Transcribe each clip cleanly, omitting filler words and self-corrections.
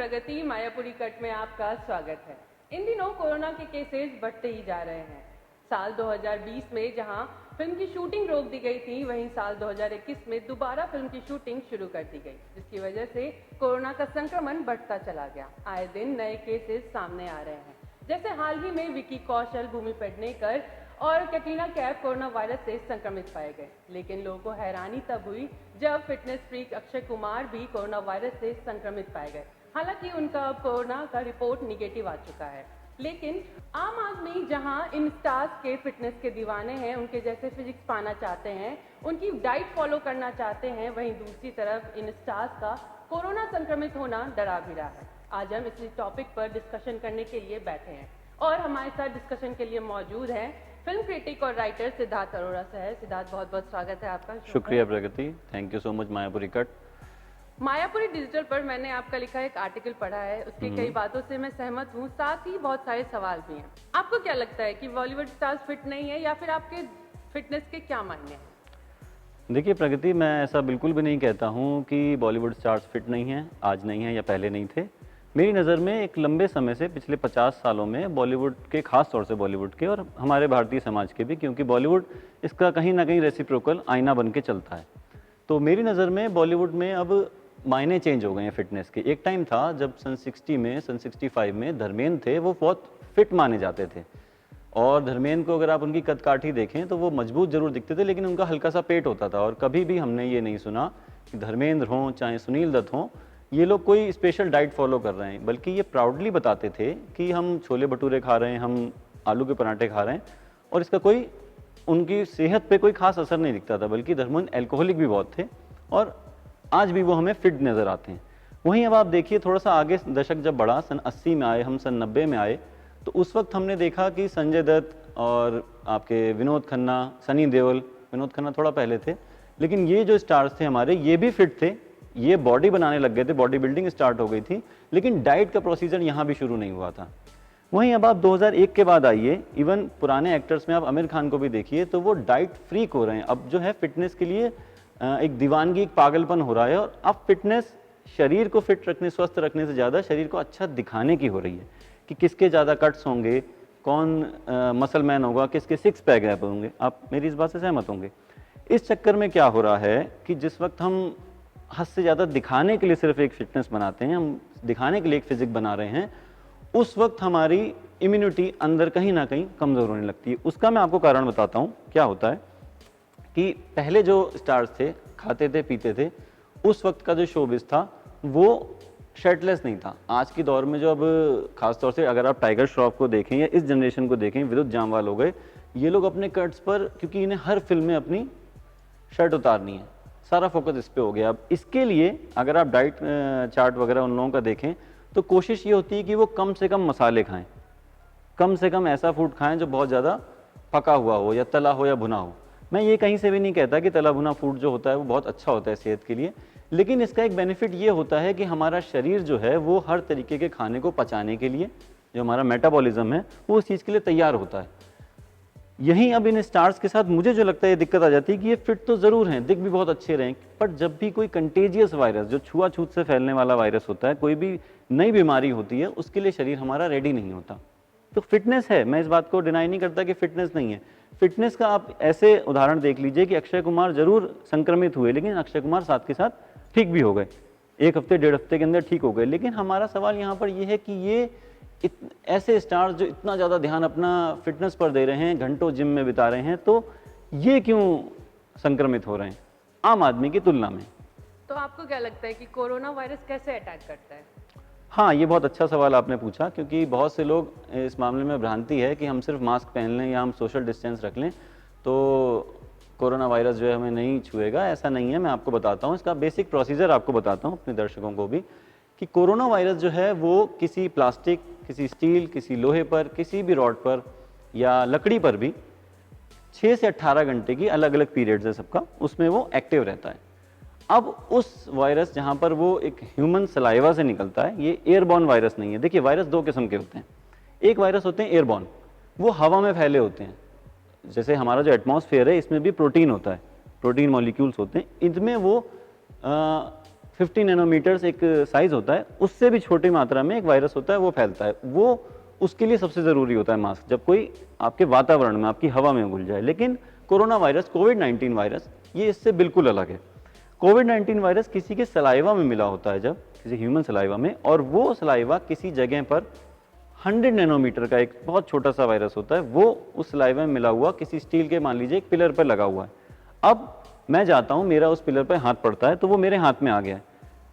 प्रगति Mayapuri cut में आपका स्वागत है। इन दिनों कोरोना के केसेस बढ़ते ही जा रहे हैं। साल 2020 में जहां फिल्म की शूटिंग रोक दी गई थी, वहीं साल 2021 में दोबारा फिल्म की शूटिंग शुरू कर दी गई, जिसकी वजह से कोरोना का संक्रमण बढ़ता चला गया। आए दिन नए केसेस सामने आ रहे हैं, जैसे हाल ही में विकी कौशल, भूमि पेडनेकर और कैटरीना कैफ कोरोना वायरस से संक्रमित पाए गए। लेकिन लोगों को हैरानी तब हुई जब फिटनेस फ्रीक अक्षय कुमार भी कोरोना वायरस से संक्रमित पाए गए। हालांकि उनका अब कोरोना का रिपोर्ट निगेटिव आ चुका है, लेकिन आम आदमी जहां इन स्टार्स के फिटनेस के दीवाने हैं, उनके जैसे फिजिक्स पाना चाहते हैं, उनकी डाइट फॉलो करना चाहते हैं, वहीं दूसरी तरफ इन स्टार्स का कोरोना संक्रमित होना डरा भी रहा है। आज हम इस टॉपिक पर डिस्कशन करने के लिए बैठे हैं और हमारे साथ डिस्कशन के लिए मौजूद हैं फिल्म क्रिटिक और राइटर सिद्धार्थ अरोड़ा साहब। सिद्धार्थ, बहुत बहुत स्वागत है आपका। शुक्रिया Pragati, thank you so much. Mayapuri cut, Mayapuri digital पर मैंने आपका लिखा एक आर्टिकल पढ़ा है, उसकी कई बातों से मैं सहमत हूँ, साथ ही बहुत सारे सवाल भी हैं। आपको क्या लगता है कि बॉलीवुड स्टार्स फिट नहीं है, या फिर आपके फिटनेस के क्या मानने हैं? देखिए प्रगति, मैं ऐसा बिल्कुल भी नहीं कहता हूँ कि बॉलीवुड स्टार्स फिट नहीं हैं, आज नहीं हैं या पहले नहीं थे। मेरी नज़र में एक लंबे समय से, पिछले 50 सालों में बॉलीवुड के, खास तौर से बॉलीवुड के और हमारे भारतीय समाज के भी, क्योंकि बॉलीवुड इसका कहीं ना कहीं रेसिप्रोकल आईना बन के चलता है, तो मेरी नज़र में बॉलीवुड में अब मायने चेंज हो गए हैं फिटनेस के। एक टाइम था जब सन 60 में, सन 65 में धर्मेंद्र थे, वो बहुत फिट माने जाते थे। और धर्मेंद्र को अगर आप उनकी कदकाठी देखें तो वो मजबूत जरूर दिखते थे, लेकिन उनका हल्का सा पेट होता था। और कभी भी हमने ये नहीं सुना कि धर्मेंद्र हों चाहे सुनील दत्त हों, ये लोग कोई स्पेशल डाइट फॉलो कर रहे हैं, बल्कि ये प्राउडली बताते थे कि हम छोले भटूरे खा रहे हैं, हम आलू के पराठे खा रहे हैं, और इसका कोई उनकी सेहत पे कोई खास असर नहीं दिखता था। बल्कि धर्मेंद्र एल्कोहलिक भी बहुत थे और आज भी वो हमें फिट नज़र आते हैं। वहीं अब आप देखिए, थोड़ा सा आगे दशक जब बढ़ा, सन 80 में आए, हम सन 90 में आए, तो उस वक्त हमने देखा कि संजय दत्त और आपके विनोद खन्ना, सनी देओल, विनोद खन्ना थोड़ा पहले थे, लेकिन ये जो स्टार्स थे हमारे, ये भी फिट थे, ये बॉडी बनाने लग गए थे, बॉडी बिल्डिंग स्टार्ट हो गई थी, लेकिन डाइट का प्रोसीजर यहाँ भी शुरू नहीं हुआ था। वहीं अब आप 2001 के बाद आइए, इवन पुराने एक्टर्स में आप आमिर खान को भी देखिए, तो वो डाइट फ्रीक हो रहे हैं। अब जो है फिटनेस के लिए एक दीवानगी, एक पागलपन हो रहा है। और अब फिटनेस शरीर को फिट रखने, स्वस्थ रखने से ज़्यादा शरीर को अच्छा दिखाने की हो रही है, कि किसके ज़्यादा कट्स होंगे, कौन मसल मैन होगा, किसके सिक्स पैक ऐप होंगे। आप मेरी इस बात से सहमत होंगे। इस चक्कर में क्या हो रहा है कि जिस वक्त हम हद से ज़्यादा दिखाने के लिए सिर्फ एक फिटनेस बनाते हैं, हम दिखाने के लिए एक फिजिक बना रहे हैं, उस वक्त हमारी इम्यूनिटी अंदर कहीं ना कहीं कमज़ोर होने लगती है। उसका मैं आपको कारण बताता हूँ। क्या होता है कि पहले जो स्टार्स थे, खाते थे, पीते थे, उस वक्त का जो शोबिज था वो शर्टलेस नहीं था। आज के दौर में जो अब खासतौर से अगर आप टाइगर श्रॉफ को देखें या इस जनरेशन को देखें, विद्युत जामवाल हो गए, ये लोग अपने कट्स पर, क्योंकि इन्हें हर फिल्म में अपनी शर्ट उतारनी है, सारा फोकस इस पे हो गया। अब इसके लिए अगर आप डाइट चार्ट वगैरह उन लोगों का देखें, तो कोशिश ये होती है कि वो कम से कम मसाले खाएं, कम से कम ऐसा फूड खाएं जो बहुत ज़्यादा पका हुआ हो या तला हो या भुना हो। मैं ये कहीं से भी नहीं कहता कि तला भुना फूड जो होता है वो बहुत अच्छा होता है सेहत के लिए, लेकिन इसका एक बेनिफिट ये होता है कि हमारा शरीर जो है वो हर तरीके के खाने को पचाने के लिए, जो हमारा मेटाबॉलिज्म है वो उस चीज़ के लिए तैयार होता है। यहीं अब इन स्टार्स के साथ मुझे जो लगता है ये दिक्कत आ जाती है कि ये फिट तो ज़रूर हैं, दिख भी बहुत अच्छे रहें, पर जब भी कोई कंटेजियस वायरस, जो छुआछूत से फैलने वाला वायरस होता है, कोई भी नई बीमारी होती है, उसके लिए शरीर हमारा रेडी नहीं होता। तो फिटनेस है, मैं इस बात को डिनाई नहीं करता कि फिटनेस नहीं है। फिटनेस का आप ऐसे उदाहरण देख लीजिए कि अक्षय कुमार जरूर संक्रमित हुए, लेकिन अक्षय कुमार साथ के साथ ठीक भी हो गए, एक हफ्ते डेढ़ हफ्ते के अंदर ठीक हो गए। लेकिन हमारा सवाल यहाँ पर यह है कि ये ऐसे स्टार्स जो इतना ज़्यादा ध्यान अपना फिटनेस पर दे रहे हैं, घंटों जिम में बिता रहे हैं, तो ये क्यों संक्रमित हो रहे हैं आम आदमी की तुलना में? तो आपको क्या लगता है कि कोरोना वायरस कैसे अटैक करता है? हाँ, ये बहुत अच्छा सवाल आपने पूछा, क्योंकि बहुत से लोग इस मामले में भ्रांति है कि हम सिर्फ मास्क पहन लें या हम सोशल डिस्टेंस रख लें तो कोरोना वायरस जो है हमें नहीं छुएगा। ऐसा नहीं है। मैं आपको बताता हूँ, इसका बेसिक प्रोसीजर आपको बताता हूँ अपने दर्शकों को भी, कि कोरोना वायरस जो है वो किसी प्लास्टिक, किसी स्टील, किसी लोहे पर, किसी भी रॉड पर या लकड़ी पर भी 6 से 18 घंटे की अलग अलग पीरियड्स है सबका, उसमें वो एक्टिव रहता है। अब उस वायरस जहाँ पर वो एक ह्यूमन सलाइवा से निकलता है, ये एयरबॉर्न वायरस नहीं है। देखिए, वायरस दो किस्म के होते हैं। एक वायरस होते हैं एयरबॉर्न, वो हवा में फैले होते हैं, जैसे हमारा जो एटमॉस्फेयर है इसमें भी प्रोटीन होता है, प्रोटीन मॉलिक्यूल्स होते हैं, इनमें वो 50 नैनोमीटर्स एक साइज होता है, उससे भी छोटी मात्रा में एक वायरस होता है, वो फैलता है। वो उसके लिए सबसे ज़रूरी होता है मास्क, जब कोई आपके वातावरण में, आपकी हवा में घुल जाए। लेकिन कोरोना वायरस, कोविड-19 वायरस, ये इससे बिल्कुल अलग है। कोविड-19 वायरस किसी के सलाइवा में मिला होता है, जब किसी ह्यूमन सलाइवा में, और वो सलाइवा किसी जगह पर 100 नैनोमीटर का एक बहुत छोटा सा वायरस होता है, वो उस सलाइवा में मिला हुआ किसी स्टील के, मान लीजिए, एक पिलर पर लगा हुआ है। अब मैं जाता हूँ, मेरा उस पिलर पर हाथ पड़ता है, तो वो मेरे हाथ में आ गया है,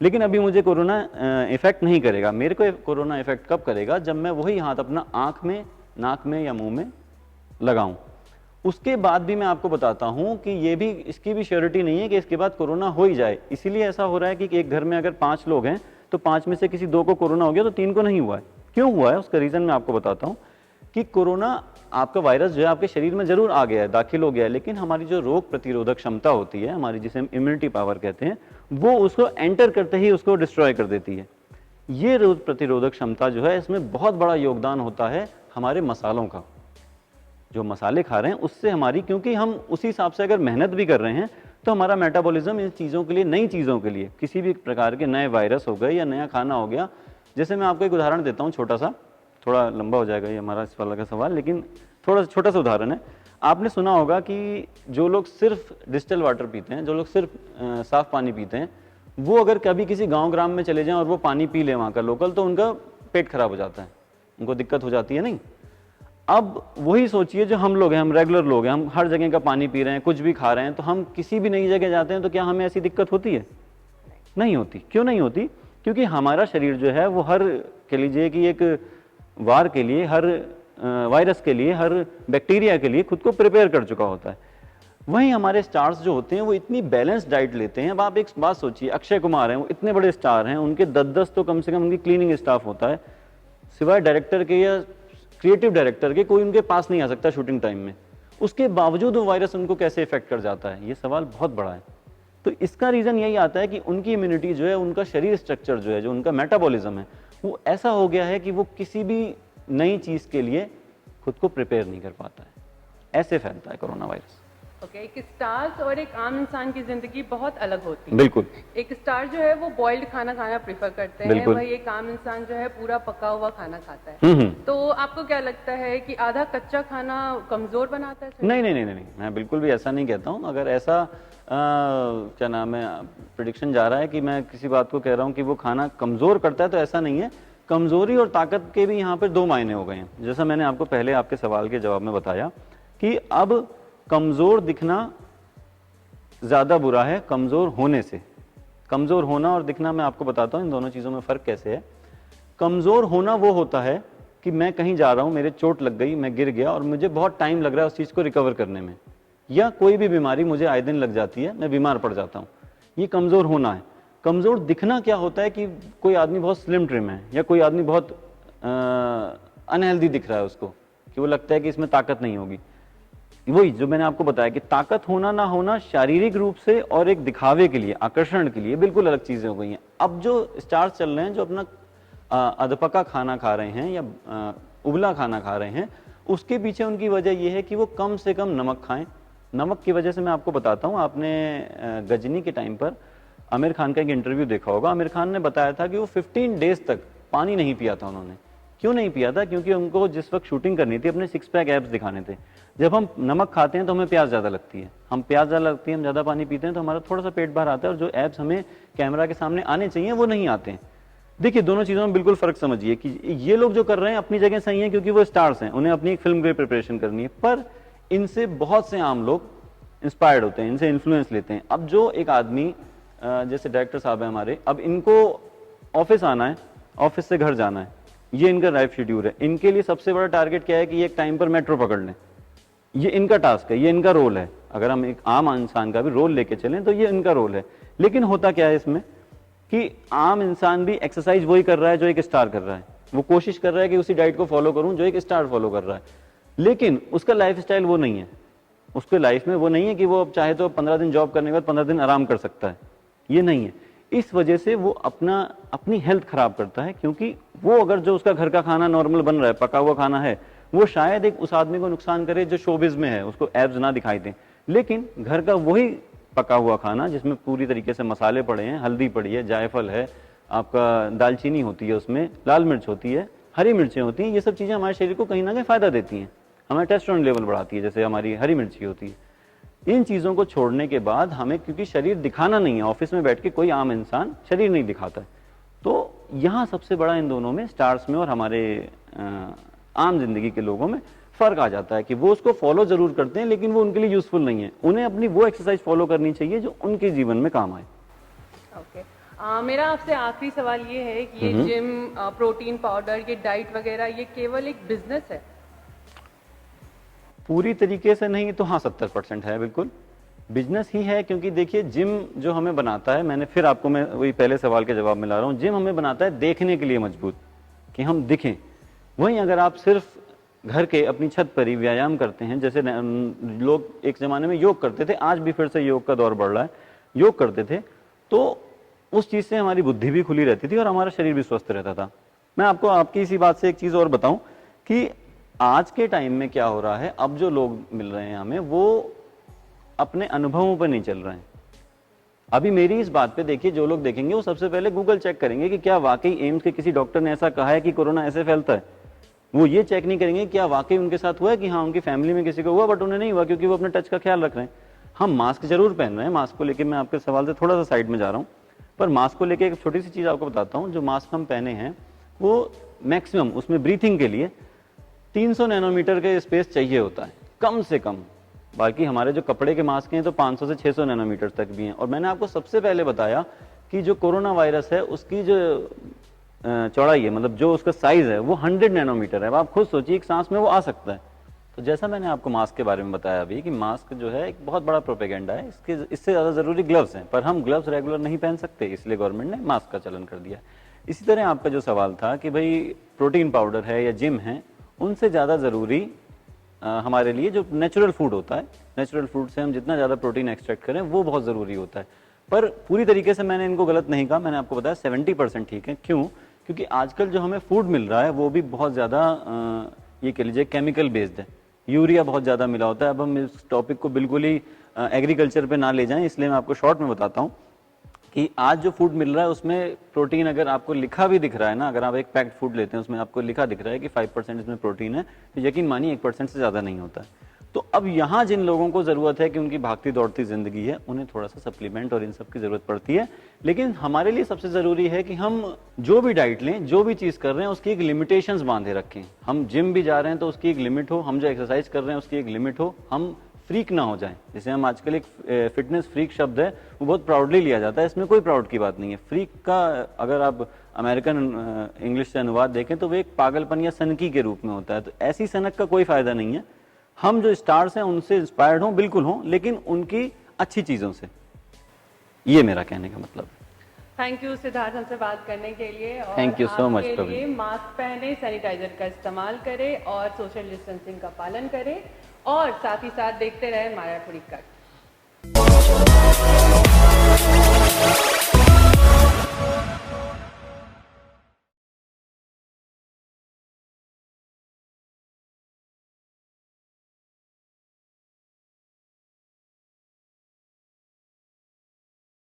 लेकिन अभी मुझे कोरोना इफेक्ट नहीं करेगा। मेरे को कोरोना इफेक्ट कब करेगा? जब मैं वही हाथ अपना आँख में, नाक में या मुंह में लगाऊं। उसके बाद भी मैं आपको बताता हूं कि ये भी, इसकी भी श्योरिटी नहीं है कि इसके बाद कोरोना हो ही जाए। इसीलिए ऐसा हो रहा है कि एक घर में अगर 5 लोग हैं तो 5 में से किसी 2 को कोरोना हो गया तो 3 को नहीं हुआ है। क्यों हुआ है उसका रीज़न मैं आपको बताता हूं कि कोरोना, आपका वायरस जो है आपके शरीर में जरूर आ गया है, दाखिल हो गया है, लेकिन हमारी जो रोग प्रतिरोधक क्षमता होती है, हमारी जिसे हम इम्यूनिटी पावर कहते हैं, वो उसको एंटर करते ही उसको डिस्ट्रॉय कर देती है। ये रोग प्रतिरोधक क्षमता जो है, इसमें बहुत बड़ा योगदान होता है हमारे मसालों का। जो मसाले खा रहे हैं उससे हमारी, क्योंकि हम उसी हिसाब से अगर मेहनत भी कर रहे हैं तो हमारा मेटाबॉलिज्म इन चीज़ों के लिए, नई चीज़ों के लिए, किसी भी प्रकार के नए वायरस हो गए या नया खाना हो गया। जैसे मैं आपको एक उदाहरण देता हूँ छोटा सा, थोड़ा लंबा हो जाएगा ये हमारा इस वाला का सवाल, लेकिन थोड़ा छोटा सा उदाहरण है। आपने सुना होगा कि जो लोग सिर्फ डिस्टिल वाटर पीते हैं, जो लोग सिर्फ साफ पानी पीते हैं, वो अगर कभी किसी गाँव ग्राम में चले जाएँ और वो पानी पी लें वहाँ का लोकल, तो उनका पेट खराब हो जाता है, उनको दिक्कत हो जाती है। नहीं, अब वही सोचिए जो हम लोग हैं, हम रेगुलर लोग हैं, हम हर जगह का पानी पी रहे हैं, कुछ भी खा रहे हैं, तो हम किसी भी नई जगह जाते हैं तो क्या हमें ऐसी दिक्कत होती है? नहीं होती। क्यों नहीं होती? क्योंकि हमारा शरीर जो है वो हर, कह लीजिए कि एक वार के लिए, हर वायरस के लिए, हर बैक्टीरिया के लिए खुद को प्रिपेयर कर चुका होता है। वहीं हमारे स्टार्स जो होते हैं वो इतनी बैलेंस डाइट लेते हैं। अब आप एक बात सोचिए, अक्षय कुमार हैं, वो इतने बड़े स्टार हैं, उनके 10-10 तो कम से कम उनकी क्लीनिंग स्टाफ होता है, सिवाय डायरेक्टर के या क्रिएटिव डायरेक्टर के कोई उनके पास नहीं आ सकता शूटिंग टाइम में। उसके बावजूद वो वायरस उनको कैसे इफेक्ट कर जाता है, ये सवाल बहुत बड़ा है। तो इसका रीज़न यही आता है कि उनकी इम्यूनिटी जो है, उनका शरीर स्ट्रक्चर जो है, जो उनका मेटाबॉलिज्म है, वो ऐसा हो गया है कि वो किसी भी नई चीज़ के लिए खुद को प्रिपेयर नहीं कर पाता है। ऐसे फैलता है कोरोना वायरस। ओके, एक स्टार्स और एक आम इंसान की जिंदगी बहुत अलग होती है। बिल्कुल। एक स्टार जो है वो बॉइल्ड खाना खाना प्रेफर करते हैं, वही एक आम इंसान जो है पूरा पका हुआ खाना खाता है। तो आपको क्या लगता है कि आधा कच्चा खाना कमजोर बनाता है? नहीं नहीं नहीं नहीं, मैं बिल्कुल भी ऐसा नहीं कहता हूँ। अगर ऐसा क्या नाम है, प्रेडिक्शन जा रहा है कि मैं किसी बात को कह रहा हूँ कि वो खाना कमजोर करता है, तो ऐसा नहीं है। कमजोरी और ताकत के भी यहाँ पर 2 मायने हो गए हैं। जैसा मैंने आपको पहले आपके सवाल के जवाब में बताया कि अब कमजोर दिखना ज्यादा बुरा है कमजोर होने से। कमजोर होना और दिखना, मैं आपको बताता हूं इन दोनों चीजों में फर्क कैसे है। कमजोर होना वो होता है कि मैं कहीं जा रहा हूं, मेरे चोट लग गई, मैं गिर गया और मुझे बहुत टाइम लग रहा है उस चीज को रिकवर करने में, या कोई भी बीमारी मुझे आए दिन लग जाती है, मैं बीमार पड़ जाता हूं, ये कमजोर होना है। कमजोर दिखना क्या होता है कि कोई आदमी बहुत स्लिम ट्रिम है, या कोई आदमी बहुत अनहेल्दी दिख रहा है उसको, कि वो लगता है कि इसमें ताकत नहीं होगी। वही जो मैंने आपको बताया कि ताकत होना ना होना शारीरिक रूप से और एक दिखावे के लिए, आकर्षण के लिए बिल्कुल अलग चीजें हो गई हैं। अब जो स्टार्स चल रहे हैं, जो अपना अधपका खाना खा रहे हैं या उबला खाना खा रहे हैं, उसके पीछे उनकी वजह यह है कि वो कम से कम नमक खाएं। नमक की वजह से मैं आपको बताता हूँ, आपने गजनी के टाइम पर आमिर खान का एक इंटरव्यू देखा होगा। आमिर खान ने बताया था कि वो 15 डेज तक पानी नहीं पिया था उन्होंने। क्यों नहीं पिया था? क्योंकि उनको जिस वक्त शूटिंग करनी थी, अपने 6 पैक एब्स दिखाने थे। जब हम नमक खाते हैं तो हमें प्यास ज़्यादा लगती है, हम प्यास ज़्यादा लगती है, हम ज़्यादा पानी पीते हैं तो हमारा थोड़ा सा पेट बाहर आता है, और जो एब्स हमें कैमरा के सामने आने चाहिए वो नहीं आते हैं। देखिए, दोनों चीज़ों में बिल्कुल फ़र्क समझिए कि ये लोग जो कर रहे हैं अपनी जगह सही है, क्योंकि वो स्टार्स हैं, उन्हें अपनी एक फिल्म की प्रिपरेशन करनी है, पर इनसे बहुत से आम लोग इंस्पायर्ड होते हैं, इनसे इन्फ्लुएंस लेते हैं। अब जो एक आदमी जैसे डायरेक्टर साहब है हमारे, अब इनको ऑफिस आना है, ऑफिस से घर जाना है, ये इनका लाइफ शेड्यूल है। इनके लिए सबसे बड़ा टारगेट क्या है कि ये एक टाइम पर मेट्रो पकड़ लें। ये इनका टास्क है, ये इनका रोल है। अगर हम एक आम इंसान का भी रोल लेके चलें तो ये इनका रोल है। लेकिन होता क्या है इसमें कि आम इंसान भी एक्सरसाइज वही कर रहा है जो एक स्टार कर रहा है। वो कोशिश कर रहा है कि उसी डाइट को फॉलो करूं जो एक स्टार फॉलो कर रहा है, लेकिन उसका लाइफ स्टाइल वो नहीं है। उसके लाइफ में वो नहीं है कि वो अब चाहे तो 15 दिन जॉब करने के बाद 15 दिन आराम कर सकता है, ये नहीं है। इस वजह से वो अपनी हेल्थ खराब करता है, क्योंकि वो अगर जो उसका घर का खाना नॉर्मल बन रहा है, पका हुआ खाना है, वो शायद एक उस आदमी को नुकसान करे जो शोबिज में है, उसको एब्स ना दिखाई दें, लेकिन घर का वही पका हुआ खाना जिसमें पूरी तरीके से मसाले पड़े हैं, हल्दी पड़ी है, जायफल है, आपका दालचीनी होती है, उसमें लाल मिर्च होती है, हरी मिर्चें होती हैं, ये सब चीज़ें हमारे शरीर को कहीं ना कहीं फ़ायदा देती हैं, हमारा टेस्टोस्टेरोन लेवल बढ़ाती है, जैसे हमारी हरी मिर्ची होती है। इन चीज़ों को छोड़ने के बाद हमें, क्योंकि शरीर दिखाना नहीं है, ऑफिस में बैठ के कोई आम इंसान शरीर नहीं दिखाता है, तो यहाँ सबसे बड़ा इन दोनों में, स्टार्स में और हमारे आम जिंदगी के लोगों में फ़र्क आ जाता है कि वो उसको फॉलो ज़रूर करते हैं लेकिन वो उनके लिए यूज़फुल नहीं है। उन्हें अपनी वो एक्सरसाइज फॉलो करनी चाहिए जो उनके जीवन में काम आए। ओके, मेरा आपसे आखिरी सवाल ये है कि ये जिम, प्रोटीन पाउडर, ये डाइट वगैरह, ये केवल एक बिजनेस है? पूरी तरीके से नहीं तो हाँ 70% है, बिल्कुल बिजनेस ही है। क्योंकि देखिए जिम जो हमें बनाता है, मैंने फिर आपको मैं वही पहले सवाल के जवाब में ला रहा हूँ, जिम हमें बनाता है देखने के लिए मजबूत, कि हम दिखें। वहीं अगर आप सिर्फ घर के अपनी छत पर ही व्यायाम करते हैं, जैसे लोग एक ज़माने में योग करते थे, आज भी फिर से योग का दौर बढ़ रहा है, योग करते थे, तो उस चीज़ से हमारी बुद्धि भी खुली रहती थी और हमारा शरीर भी स्वस्थ रहता था। मैं आपको आपकी इसी बात से एक चीज़ और बताऊं कि आज के टाइम में क्या हो रहा है, अब जो लोग मिल रहे हैं हमें, वो अपने अनुभवों पर नहीं चल रहे हैं। अभी मेरी इस बात पे देखिए, जो लोग देखेंगे वो सबसे पहले गूगल चेक करेंगे कि क्या वाकई एम्स के किसी डॉक्टर ने ऐसा कहा है कि कोरोना ऐसे फैलता है। वो ये चेक नहीं करेंगे क्या वाकई उनके साथ हुआ है, कि हाँ उनकी फैमिली में किसी को हुआ बट उन्हें नहीं हुआ, क्योंकि वो अपने टच का ख्याल रख रहे हैं। हम मास्क जरूर पहन रहे हैं, मास्क को लेकर मैं आपके सवाल से थोड़ा सा साइड में जा रहा हूँ, पर मास्क को लेकर एक छोटी सी चीज़ आपको बताता हूँ। जो मास्क हम पहने हैं वो मैक्सिमम उसमें ब्रीथिंग के लिए 300 नैनोमीटर के स्पेस चाहिए होता है कम से कम। बाकी हमारे जो कपड़े के मास्क हैं तो 500 से 600 नैनोमीटर तक भी हैं। और मैंने आपको सबसे पहले बताया कि जो कोरोना वायरस है उसकी जो चौड़ाई है, मतलब जो उसका साइज है, वो 100 नैनोमीटर है। अब आप खुद सोचिए एक सांस में वो आ सकता है। तो जैसा मैंने आपको मास्क के बारे में बताया अभी कि मास्क जो है एक बहुत बड़ा प्रोपेगेंडा है, इससे ज़्यादा ज़रूरी ग्लव्स हैं, पर हम ग्लव्स रेगुलर नहीं पहन सकते, इसलिए गवर्नमेंट ने मास्क का चलन कर दिया। इसी तरह आपका जो सवाल था कि भाई प्रोटीन पाउडर है या जिम है, उनसे ज़्यादा ज़रूरी हमारे लिए जो नेचुरल फूड होता है, नेचुरल फूड से हम जितना ज़्यादा प्रोटीन एक्सट्रैक्ट करें वो बहुत ज़रूरी होता है। पर पूरी तरीके से मैंने इनको गलत नहीं कहा, मैंने आपको बताया 70% ठीक है। क्यों? क्योंकि आजकल जो हमें फूड मिल रहा है वो भी बहुत ज़्यादा ये कह लीजिए केमिकल बेस्ड है, यूरिया बहुत ज़्यादा मिला होता है। अब हम इस टॉपिक को बिल्कुल ही एग्रीकल्चर पे ना ले जाएं, इसलिए मैं आपको शॉर्ट में बताता हूँ कि आज जो फूड मिल रहा है उसमें प्रोटीन अगर आपको लिखा भी दिख रहा है ना, अगर आप एक पैक्ड फूड लेते हैं उसमें आपको लिखा दिख रहा है कि 5% इसमें प्रोटीन है, तो यकीन मानिए 1% से ज़्यादा नहीं होता है। तो अब यहाँ जिन लोगों को ज़रूरत है कि उनकी भागती दौड़ती ज़िंदगी है, उन्हें थोड़ा सा सप्लीमेंट और इन सब की ज़रूरत पड़ती है। लेकिन हमारे लिए सबसे ज़रूरी है कि हम जो भी डाइट लें, जो भी चीज़ कर रहे हैं, उसकी एक लिमिटेशंस बांधे रखें। हम जिम भी जा रहे हैं तो उसकी एक लिमिट हो, हम जो एक्सरसाइज कर रहे हैं उसकी एक लिमिट हो, हम फ्रीक ना हो जाएं। जैसे हम आजकल एक फिटनेस फ्रीक शब्द है वो बहुत प्राउडली लिया जाता है, इसमें कोई प्राउड की बात नहीं है। फ्रीक का अगर आप अमेरिकन इंग्लिश से अनुवाद देखें तो वो एक पागलपन या सनकी के रूप में होता है। तो ऐसी सनक का कोई फायदा नहीं है। हम जो स्टार्स हैं उनसे इंस्पायर्ड हों, बिल्कुल हों, लेकिन उनकी अच्छी चीज़ों से। ये मेरा कहने का मतलब है। थैंक यू सिद्धार्थ हमसे बात करने के लिए। और थैंक यू सो मच आपके लिए मास्क पहने, सैनिटाइजर का इस्तेमाल करें और सोशल डिस्टेंसिंग का पालन करें, और साथ ही साथ देखते रहें माया थोड़ी कट।